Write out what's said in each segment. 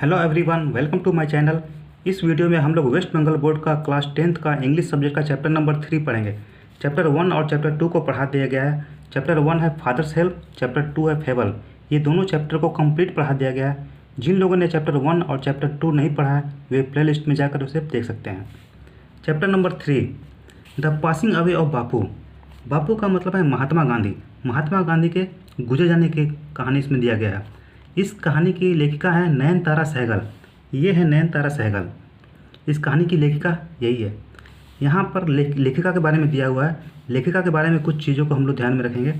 Hello everyone, welcome to my channel. इस video में हम लोग वेस्ट बंगाल बोर्ड का क्लास 10th का इंग्लिश सब्जेक्ट का चैप्टर नंबर 3 पढ़ेंगे। चैप्टर 1 और चैप्टर 2 को पढ़ा दिया गया है। चैप्टर 1 है फादर्स हेल्प, चैप्टर 2 है फेबल। ये दोनों चैप्टर को कंप्लीट पढ़ा दिया गया है। जिन लोगों ने चैप्टर 1 और चैप्टर 2 नहीं पढ़ा है वे प्ले लिस्ट में जाकर उसे देख सकते हैं। Chapter number 3, the passing away of Bapu. Bapu का मतलब है महात्मा गांधी। महात्मा गांधी के गुजर जाने की कहानी इसमें दिया गया है। इस कहानी की लेखिका है नयनतारा सहगल। ये है नयनतारा सहगल, इस कहानी की लेखिका यही है। यहाँ पर लेखिका के बारे में दिया हुआ है। लेखिका के बारे में कुछ चीज़ों को हम लोग ध्यान में रखेंगे।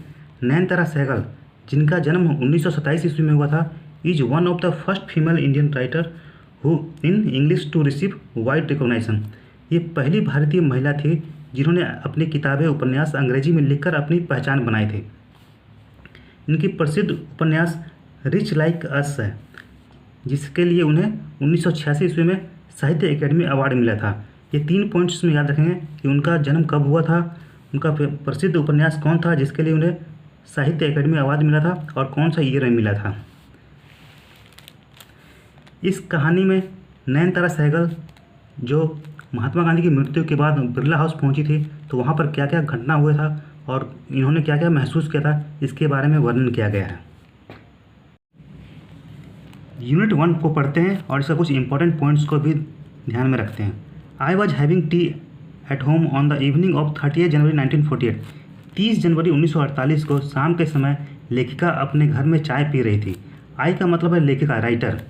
नयनतारा सहगल, जिनका जन्म 1927 ईस्वी में हुआ था, is one of the first female Indian writer who in English to receive wide recognition. ये पहली भारतीय महिला थी जिन्होंने अपनी किताबें उपन्यास अंग्रेजी में लिखकर अपनी पहचान बनाई थी। इनकी प्रसिद्ध उपन्यास रिच लाइक अस है, जिसके लिए उन्हें 1986 ईस्वी में साहित्य अकेडमी अवार्ड मिला था। ये 3 पॉइंट्स में याद रखेंगे कि उनका जन्म कब हुआ था, उनका प्रसिद्ध उपन्यास कौन था जिसके लिए उन्हें साहित्य अकेडमी अवार्ड मिला था, और कौन सा ईयर में मिला था। इस कहानी में नयनतारा सहगल जो महात्मा गांधी की मृत्यु के बाद बिरला हाउस पहुंची थी, तो वहां पर क्या क्या घटना हुआ था और इन्होंने क्या क्या महसूस किया था, इसके बारे में वर्णन किया गया है। यूनिट 1 को पढ़ते हैं और इसका कुछ इंपॉर्टेंट पॉइंट्स को भी ध्यान में रखते हैं। I was having T at home on the evening of 30 जनवरी 1948। 30 जनवरी 1948 को शाम के समय लेखिका अपने घर में चाय पी रही थी। आई का मतलब है लेखिका, writer.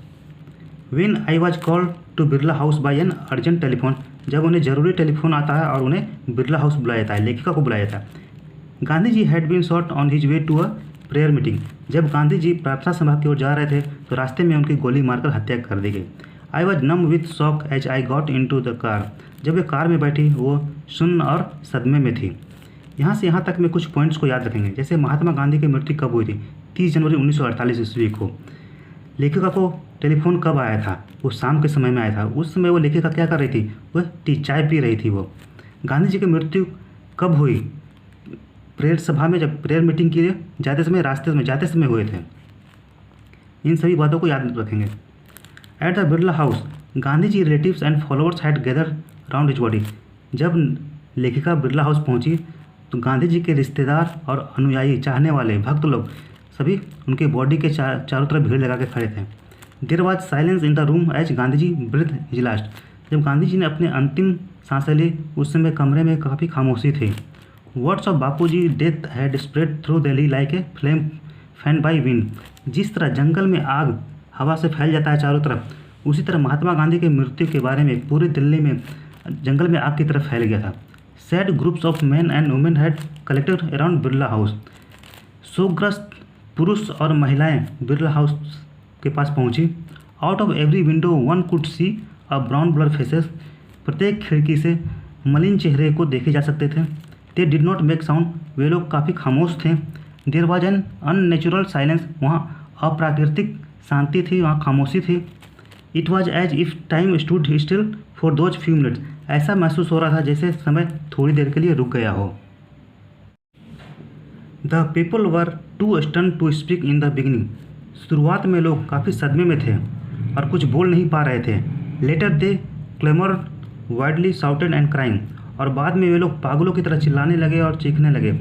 When I was called to Birla House by an urgent telephone, जब उन्हें ज़रूरी टेलीफोन आता है और उन्हें बिरला हाउस बुलाया जाता है, लेखिका को बुलाया जाता है। Gandhi ji had been shot on his way to a prayer meeting. जब गांधी जी प्रार्थना सभा की ओर जा रहे थे तो रास्ते में उनकी गोली मारकर हत्या कर दी गई। I was numb with shock as I got in to the car. जब वे कार में बैठी वो सुन्न और सदमे में थी। यहाँ से यहाँ तक में कुछ पॉइंट्स को याद रखेंगे। जैसे महात्मा गांधी की मृत्यु कब हुई थी? 30 जनवरी 1948 ईस्वी को। लेखिका को टेलीफोन कब आया था? वो शाम के समय में आया था। उस समय वो लेखिका क्या कर रही थी? वह चाय पी रही थी। वो गांधी जी की मृत्यु कब हुई? प्रेयर सभा में, जब प्रेयर मीटिंग के लिए जाते समय, रास्ते में जाते समय हुए थे। इन सभी बातों को याद रखेंगे। At the Birla House Gandhi ji relatives and followers had gather round his body. जब लेखिका बिरला हाउस पहुंची तो गांधी जी के रिश्तेदार और अनुयायी, चाहने वाले, भक्त लोग सभी उनके बॉडी के चारों तरफ भीड़ लगा के खड़े थे। There was silence in the room as Gandhi ji breathe his last. जब गांधी जी ने अपने अंतिम सांसें ली उस समय कमरे में काफ़ी खामोशी थी। Words of Bapuji death had spread through Delhi like a flame fan by wind. जिस तरह जंगल में आग हवा से फैल जाता है चारों तरफ, उसी तरह महात्मा गांधी की मृत्यु के बारे में पूरी दिल्ली में जंगल में आग की तरफ फैल गया था। Sad groups of men and women had collected around Birla house. शोकग्रस्त पुरुष और महिलाएं बिरला हाउस के पास पहुंची। Out of every window one could see a brown blur faces. प्रत्येक खिड़की से मलिन चेहरे को देखे जा सकते थे। They did not make sound. वे लोग काफ़ी खामोश थे। There was an unnatural silence. वहाँ अप्राकृतिक शांति थी, वहाँ खामोशी थी। It was as if time stood still for those few minutes. ऐसा महसूस हो रहा था जैसे समय थोड़ी देर के लिए रुक गया हो। The people were too stun to speak in the beginning. शुरुआत में लोग काफ़ी सदमे में थे और कुछ बोल नहीं पा रहे थे। Later they clamoured wildly shouted and crying. और बाद में वे लोग पागलों की तरह चिल्लाने लगे और चीखने लगे।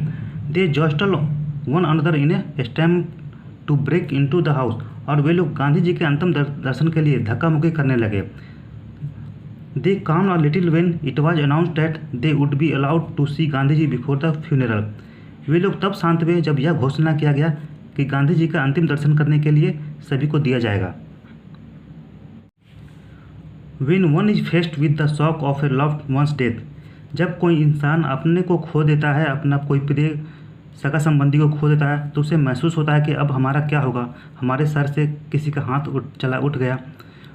They jostle one another in a stamp to break into the house. और वे लोग गांधी जी के अंतिम दर्शन के लिए धक्का मुक्की करने लगे। They calm a little when it was announced that they would be allowed to see Gandhi ji before the funeral. वे लोग तब शांत हुए जब यह घोषणा किया गया कि गांधी जी का अंतिम दर्शन करने के लिए सभी को दिया जाएगा। When one is faced with the shock of a loved one's death, जब कोई इंसान अपने को खो देता है, अपना कोई प्रिय सगा संबंधी को खो देता है, तो उसे महसूस होता है कि अब हमारा क्या होगा, हमारे सर से किसी का हाथ उठ गया।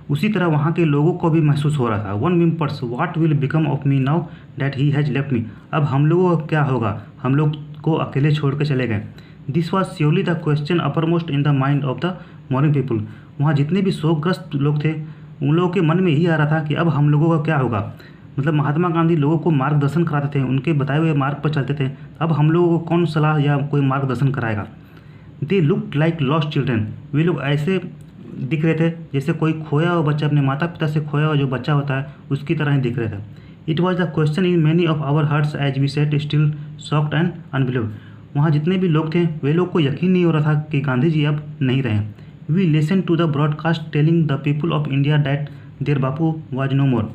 उसी तरह वहाँ के लोगों को भी महसूस हो रहा था। One whimpers what will become of me now that he has left me. अब हम लोगों का क्या होगा, हम लोग को अकेले छोड़ के चले गए। This was surely the question uppermost in the mind of the morning people. वहाँ जितने भी शोकग्रस्त लोग थे उन लोगों के मन में यही आ रहा था कि अब हम लोगों का क्या होगा। मतलब महात्मा गांधी लोगों को मार्गदर्शन कराते थे, उनके बताए हुए मार्ग पर चलते थे। अब हम लोगों को कौन सलाह या कोई मार्गदर्शन कराएगा। They looked like lost children. वे लोग ऐसे दिख रहे थे, जैसे कोई खोया हुआ बच्चा अपने माता पिता से खोया हुआ जो बच्चा होता है उसकी तरह ही दिख रहे थे। It was the question in many of our hearts as we sat still shocked and unbelieve. वहाँ जितने भी लोग थे वे लोग को यकीन नहीं हो रहा था कि गांधी जी अब नहीं रहे। We listen to the broadcast telling the people of India that their Bapu was no more.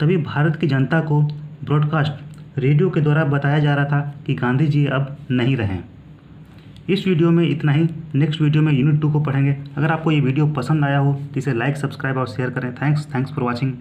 तभी भारत की जनता को ब्रॉडकास्ट रेडियो के द्वारा बताया जा रहा था कि गांधी जी अब नहीं रहे। इस वीडियो में इतना ही। नेक्स्ट वीडियो में यूनिट 2 को पढ़ेंगे। अगर आपको ये वीडियो पसंद आया हो तो इसे लाइक, सब्सक्राइब और शेयर करें। Thanks for watching.